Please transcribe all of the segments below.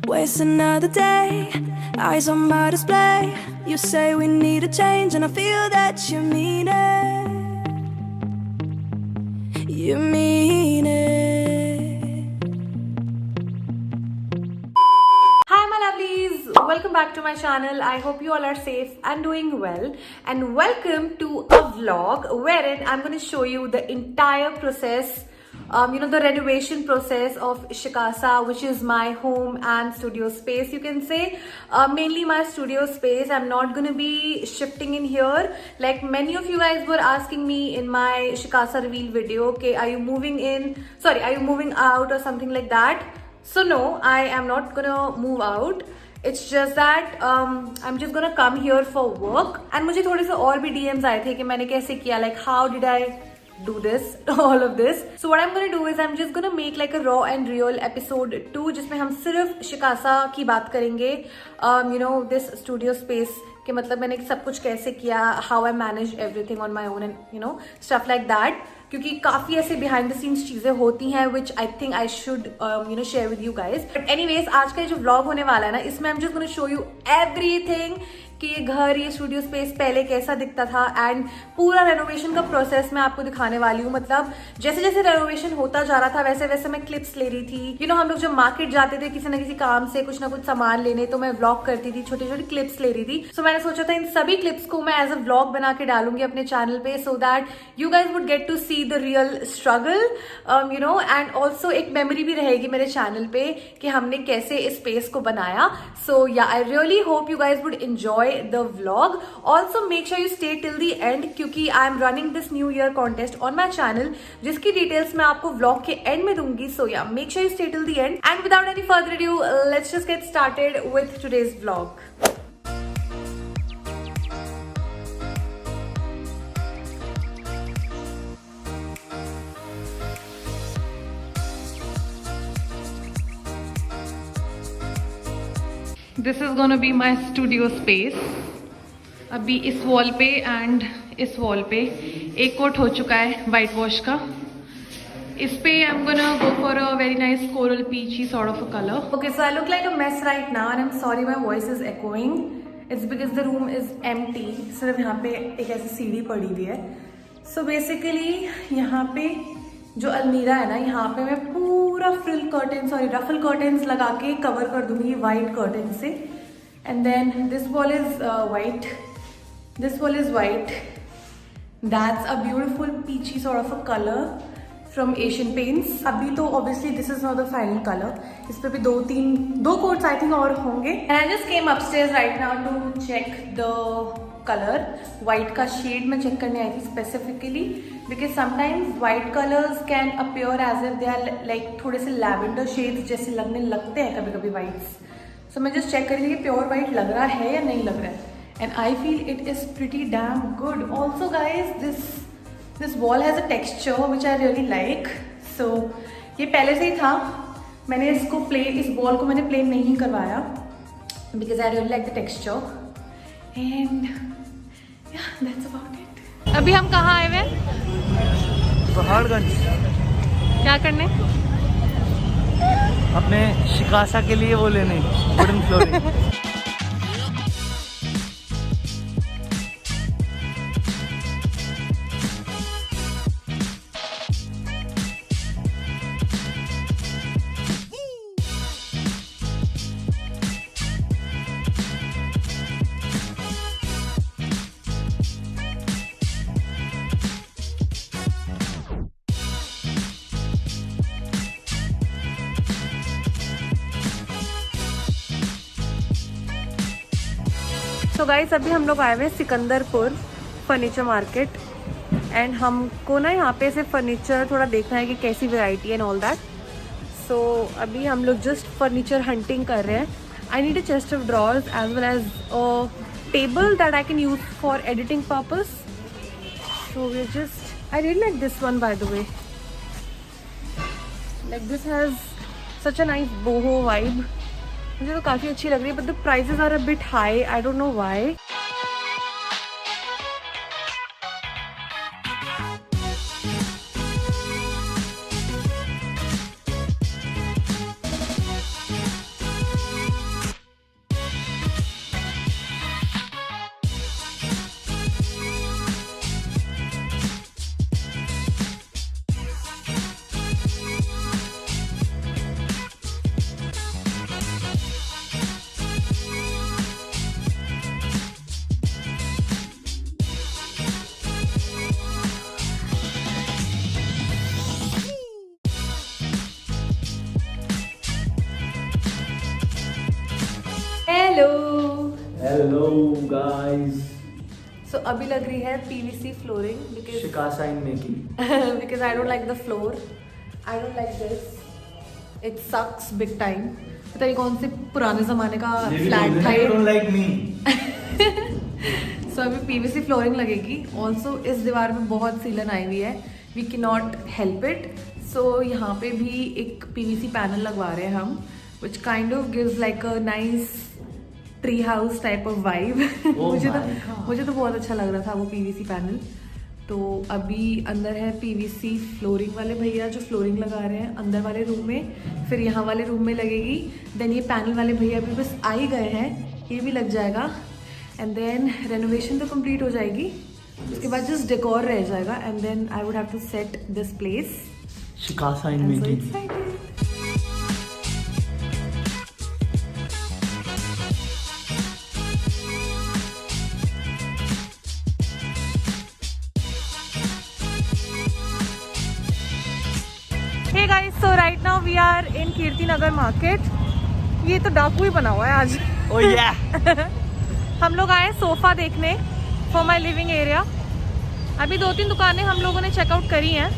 Waste another day, eyes on my display. You say we need a change, and I feel that you mean it. You mean it. Hi my lovelies, welcome back to my channel. I hope you all are safe and doing well, and welcome to a vlog wherein I'm going to show you the entire process, the renovation process of Shicasa, which is my home and studio space, you can say. Mainly my studio space. I'm not going to be shifting in here. Like many of you guys were asking me in my Shicasa reveal video, okay, are you moving out or something like that? So no, I am not gonna move out. It's just that I'm just gonna come here for work. And मुझे थोड़े से और भी DMs आए थे कि मैंने कैसे किया, like how did I do this, all of this. So what I'm gonna do is I'm just gonna make like a raw and real episode 2 जिसमें हम सिर्फ शिकासा की बात करेंगे. This studio space कि मतलब मैंने सब कुछ कैसे किया, how I managed everything on my own and stuff like that. क्योंकि काफी ऐसे बिहाइंड द सीन्स चीजें होती हैं which I think I should share with you guys. But anyways, आज का जो vlog होने वाला है ना, इसमें I'm just gonna show you everything कि ये घर, ये स्टूडियो स्पेस पहले कैसा दिखता था एंड पूरा रेनोवेशन का प्रोसेस मैं आपको दिखाने वाली हूँ. मतलब जैसे जैसे रेनोवेशन होता जा रहा था वैसे वैसे मैं क्लिप्स ले रही थी. हम लोग जब मार्केट जाते थे किसी ना किसी काम से कुछ ना कुछ सामान लेने, तो मैं व्लॉग करती थी, छोटे छोटे क्लिप्स ले रही थी. सो मैंने सोचा था इन सभी क्लिप्स को मैं एज अ व्लॉग बना के डालूंगी अपने चैनल पे, so that you guys would get to see the real struggle, and also एक मेमोरी भी रहेगी मेरे चैनल पे कि हमने कैसे इस स्पेस को बनाया. सो yeah I really hope you guys would enjoy the vlog. Also make sure you stay till the end क्योंकि I am running this new year contest on my channel जिसकी details मैं आपको vlog के end में दूंगी. So yeah, make sure you stay till the end, and without any further ado, let's just get started with today's vlog. This is gonna be my studio space. अभी इस wall पे and इस wall पे एक coat हो चुका है white wash का. इस पे I am gonna go for a very nice coral peachy sort of a colour. Okay, so I look like a mess right now and I am sorry my voice is echoing. It's because the room is empty. सिर्फ यहाँ पे एक ऐसी सीढ़ी पड़ी हुई है. So basically यहाँ पे जो अलमीरा है ना, यहाँ पे मैं पूरा रफल कर्टेन्स लगा के कवर कर दूंगी वाइट कर्टेन से. And then this wall is white, this wall is white. That's a beautiful peachy sort of a colour from Asian Paints. अभी तो obviously this is not the final colour. इस पे भी दो coats I think और होंगे. And I just came upstairs right now to check the colour. White का shade मैं चेक करने आई थी specifically because sometimes white colours can appear as if they are like थोड़े से लैवेंडर शेड्स जैसे लगते हैं कभी कभी वाइट्स. सो मैं जस्ट चेक कर रही थी कि प्योर वाइट लग रहा है या नहीं लग रहा है. And I feel it is pretty damn good. Also guys this wall has a texture which I really like. So ये पहले से ही था. मैंने इस वॉल को मैंने प्लेन नहीं करवाया because I really like the texture. And yeah, that's about it. अभी हम कहाँ आए हुए? पहाड़गंज. क्या करने? अपने शिकासा के लिए वो लेने वुडन फ्लोरिंग. तो गाइस अभी हम लोग आए हुए हैं सिकंदरपुर फर्नीचर मार्केट. एंड हमको ना यहाँ पे से फर्नीचर थोड़ा देखना है कि कैसी वैरायटी एंड ऑल दैट. सो अभी हम लोग जस्ट फर्नीचर हंटिंग कर रहे हैं. I need a chest of drawers as well as a table that I can use for editing purpose. So we just I really like this one by the way. Like this has such a nice boho vibe. मुझे तो काफ़ी अच्छी लग रही है but the prices are a bit high. I don't know why. Hello hello guys. So अभी लग रही है PVC flooring because Shikasa in making. Because I don't like the floor, I don't like this, it sucks big time. पता नहीं कौन से पुराने जमाने का फ्लैट था ये। Like me. सो अभी पीवीसी फ्लोरिंग लगेगी। ऑल्सो इस दीवार में बहुत सीलन आई हुई है, we can not help it. So यहाँ पे भी एक पीवीसी पैनल लगवा रहे हैं हम, which kind of gives like a nice tree house type of vibe. मुझे तो बहुत अच्छा लग रहा था वो पीवीसी पैनल। तो अभी अंदर है पीवीसी फ्लोरिंग वाले भैया जो फ्लोरिंग लगा रहे हैं अंदर वाले रूम में, फिर यहाँ वाले रूम में लगेगी। देन ये पैनल वाले भैया भी बस आ ही गए हैं, ये भी लग जाएगा। एंड देन रेनोवेशन तो कंप्लीट हो जाएगी, उसके बाद जस्ट डेकोर रह जाएगा। And then I would have to set this place. Shikasa in making. Hey guys, so right now we are in Kirti Nagar market. ये तो डाकू ही बना हुआ है आज। Oh yeah. हम लोग आए सोफा देखने फॉर माई लिविंग एरिया। अभी 2-3 दुकानें हम लोगों ने चेकआउट करी हैं,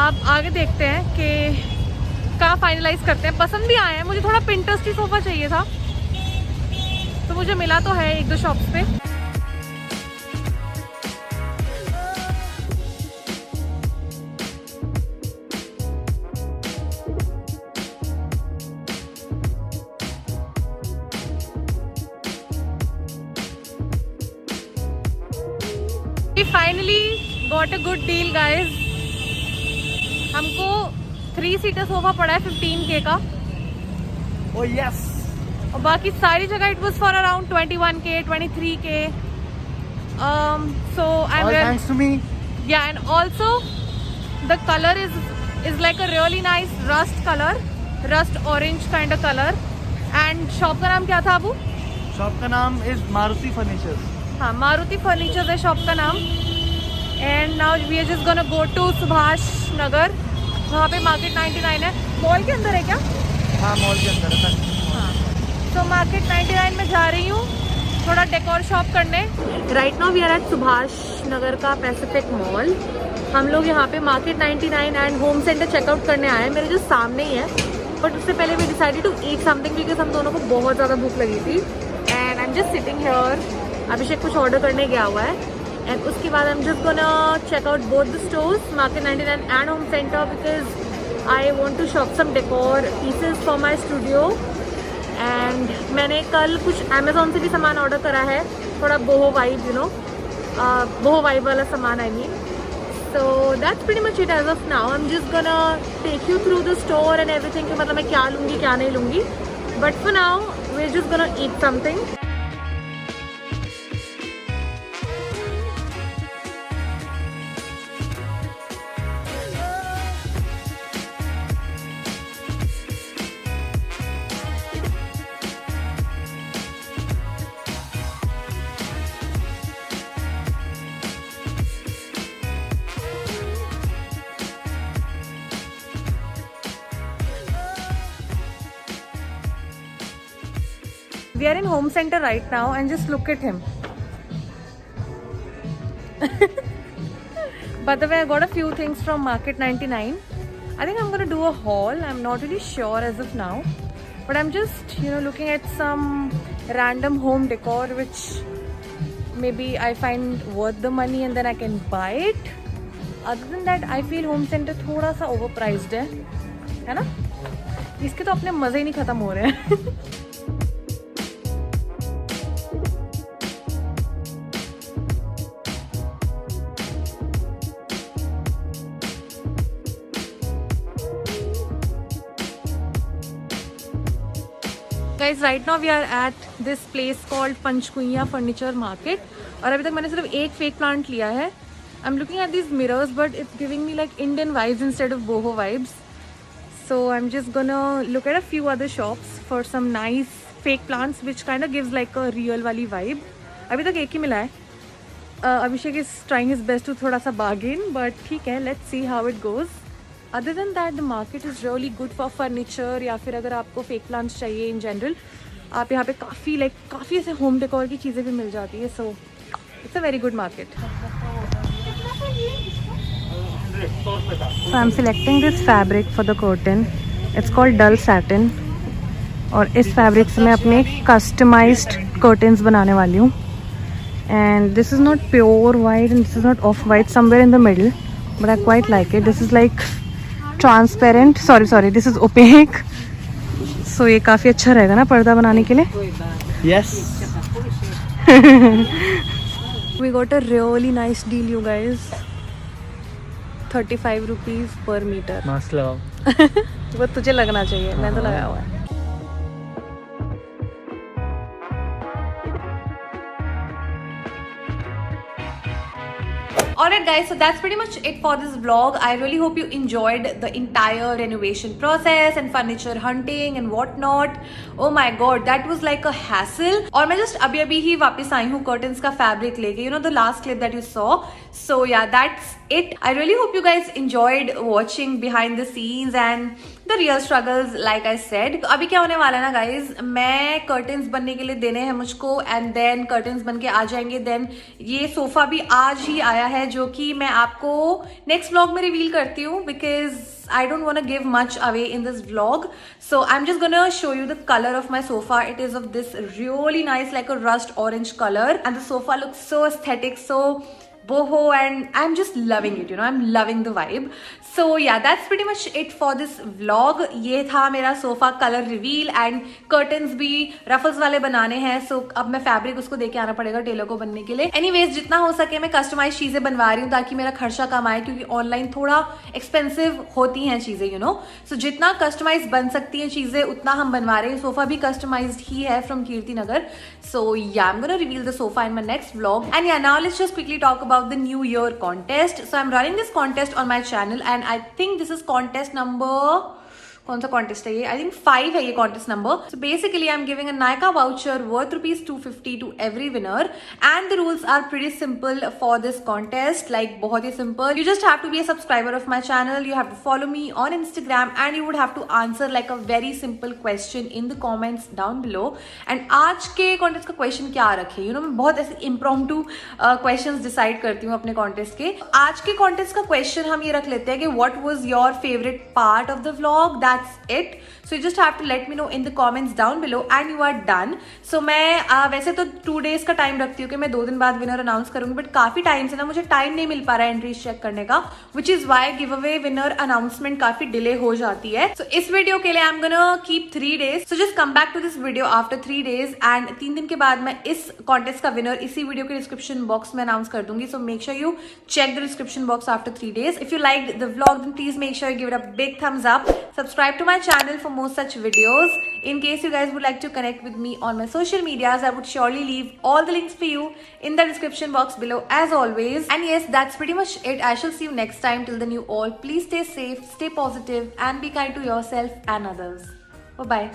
आप आगे देखते हैं कि कहाँ फाइनलाइज करते हैं। पसंद भी आए हैं, मुझे थोड़ा पिंटरेस्टी सोफा चाहिए था तो मुझे मिला तो है 1-2 शॉप्स पे। We finally got a good deal guys। हमको 3 सीटर सोफा पड़ा है 15K का। Oh yes. और बाकी सारी जगह it was for around 21K 23K। So I'm All thanks to me. yeah, and also the color is like a really nice rust color, rust orange kind of color। and shop का नाम क्या था Abu? Shop का नाम is Maruti furnitures. हाँ, Maruti furniture है shop का नाम। And now we are just gonna go to Subhash Nagar, वहाँ पे मार्केट 99 है। मॉल के अंदर है क्या? हाँ, मॉल के अंदर है। हाँ, तो मार्केट 99 में जा रही हूँ थोड़ा डेकोर शॉप करने। Right now we are at Subhash Nagar का पैसिफिक मॉल। हम लोग यहाँ पे market 99 and home centre checkout करने आए हैं, मेरे जो सामने ही है। बट उससे पहले we decided to eat something because हम दोनों को बहुत ज़्यादा भूख लगी थी। And I am just sitting here. Abhishek कुछ ऑर्डर करने गया हुआ है एंड उसके बाद I am just gonna check out both the stores market 99 and home centre because I want to shop some decor pieces for my studio. And मैंने कल कुछ अमेजोन से भी सामान ऑर्डर करा है, थोड़ा boho vibe, you know, boho vibe वाला सामान I mean. So that's pretty much it as of now. I am just gonna take you through the store and everything कि मतलब मैं क्या लूँगी क्या नहीं लूँगी। But for now we are just gonna eat something. We are in home center right now and just look at him. By the way, I got a few things from Market 99. I think I'm gonna do a haul. I'm not really sure as of now, but I'm just, you know, looking at some random home decor which maybe I find worth the money and then I can buy it. Other than that, I feel home center थोड़ा सा overpriced है ना? इसके तो अपने मजे ही नहीं खत्म हो रहे हैं। Guys, right now we are at this place called Panchkuian Furniture Market और अभी तक मैंने सिर्फ एक फेक प्लांट लिया है। I'm looking at these mirrors but it's giving me like Indian vibes instead of boho vibes. So I'm just gonna look at a few other shops for some nice fake plants which kind of gives like a real वाली vibe. अभी तक एक ही मिला है। Abhishek is trying his best to थोड़ा सा bargain but ठीक है, let's see how it goes. Other than that, the market is really good for furniture या फिर अगर आपको fake plants चाहिए in general आप यहाँ पे काफ़ी ऐसे होम डेकोर की चीज़ें भी मिल जाती है. So it's a very good market. So I'm selecting this fabric for the curtain. It's called dull satin. और इस फैब्रिक से मैं अपने कस्टमाइज्ड कर्टन्स बनाने वाली हूँ. And this is not pure white and this is not off white, somewhere in the middle, but I quite like it. This is like transparent. Sorry, this is opaque. So ये काफ़ी अच्छा रहेगा ना पर्दा बनाने के लिए. Yes. We got a really nice deal, you guys. 35 rupees per meter. Mask लगाओ. वो तुझे लगना चाहिए, मैं तो लगाया हुआ है. Alright guys, so that's pretty much it for this vlog. I really hope you enjoyed the entire renovation process and furniture hunting and whatnot. Oh my god, that was like a hassle. और मैं just अभी ही वापस आई हूँ curtains का fabric लेके. You know the last clip that you saw. So yeah, that's it. I really hope you guys enjoyed watching behind the scenes and the real struggles like I said. तो अभी क्या होने वाला है ना guys, मैं curtains बनने के लिए देने हैं मुझको and then curtains बन के आ जाएंगे. Then ये सोफा भी आज ही आया है जो कि मैं आपको next vlog में reveal करती हूँ because I don't want to give much away in this vlog. So I'm just gonna show you the color of my sofa. It is of this really nice like a rust orange color and the sofa looks so aesthetic, so boho, and I'm just loving it, you know, I'm loving the vibe. So yeah, that's pretty much it for this vlog. ये था मेरा sofa colour reveal and curtains भी ruffles वाले बनाने हैं. सो अब मैं fabric उसको देके आना पड़ेगा टेलर को बनने के लिए. एनीवेज जितना हो सके मैं कस्टमाइज चीजें बनवा रही हूँ ताकि मेरा खर्चा कम आए, क्योंकि ऑनलाइन थोड़ा एक्सपेंसिव होती हैं चीजें, यू नो. सो जितना कस्टमाइज बन सकती हैं चीजें उतना हम बनवा रहे हैं. सोफा भी कस्टमाइज्ड ही है from Kirti Nagar. So yeah I am gonna reveal the sofa in my next vlog. And yeah now let's just quickly talk about the new year contest. So I am running this contest on my channel and I think this is contest number, कौन सा contest है ये? I think 5 है ये contest नंबर. So basically I am giving a Nykaa voucher worth ₹250 to every winner and the rules are pretty simple for this contest. Like बहुत ही simple. You just have to be a subscriber of my channel, you have to follow me on Instagram and you would have to answer like a very simple question in the comments down below. And आज के contest का question क्या रखे, you know, मैं बहुत ऐसे impromptu question decide करती हूँ अपने कॉन्टेस्ट के. आज के कॉन्टेस्ट का क्वेश्चन हम ये रख लेते हैं कि what was your favourite part of the vlog. That's it. So you just have to let me know in the comments down below and you are done. So मैं वैसे तो 2 days का टाइम रखती हूँ कि मैं 2 दिन बाद विनर अनाउंस करूंगी, बट काफी टाइम से ना मुझे टाइम नहीं मिल पा रहा है एंट्रीज चेक करने का, which is why give away winner announcement काफी डिले हो जाती है. So इस वीडियो के लिए आई am gonna keep 3 days. So just come back to this video after 3 days and 3 दिन के बाद मैं इस कॉन्टेस्ट का विनर इसी वीडियो के डिस्क्रिप्शन बॉक्स में अनाउंस कर दूंगी. So make sure you check the description box after 3 days. If you liked the vlog then please make sure you give it a big thumbs up. Subscribe to my channel for more such videos. In case you guys would like to connect with me on my social medias, I would surely leave all the links for you in the description box below as always. And yes, that's pretty much it. I shall see you next time. Till then you all please stay safe, stay positive and be kind to yourself and others. Bye bye.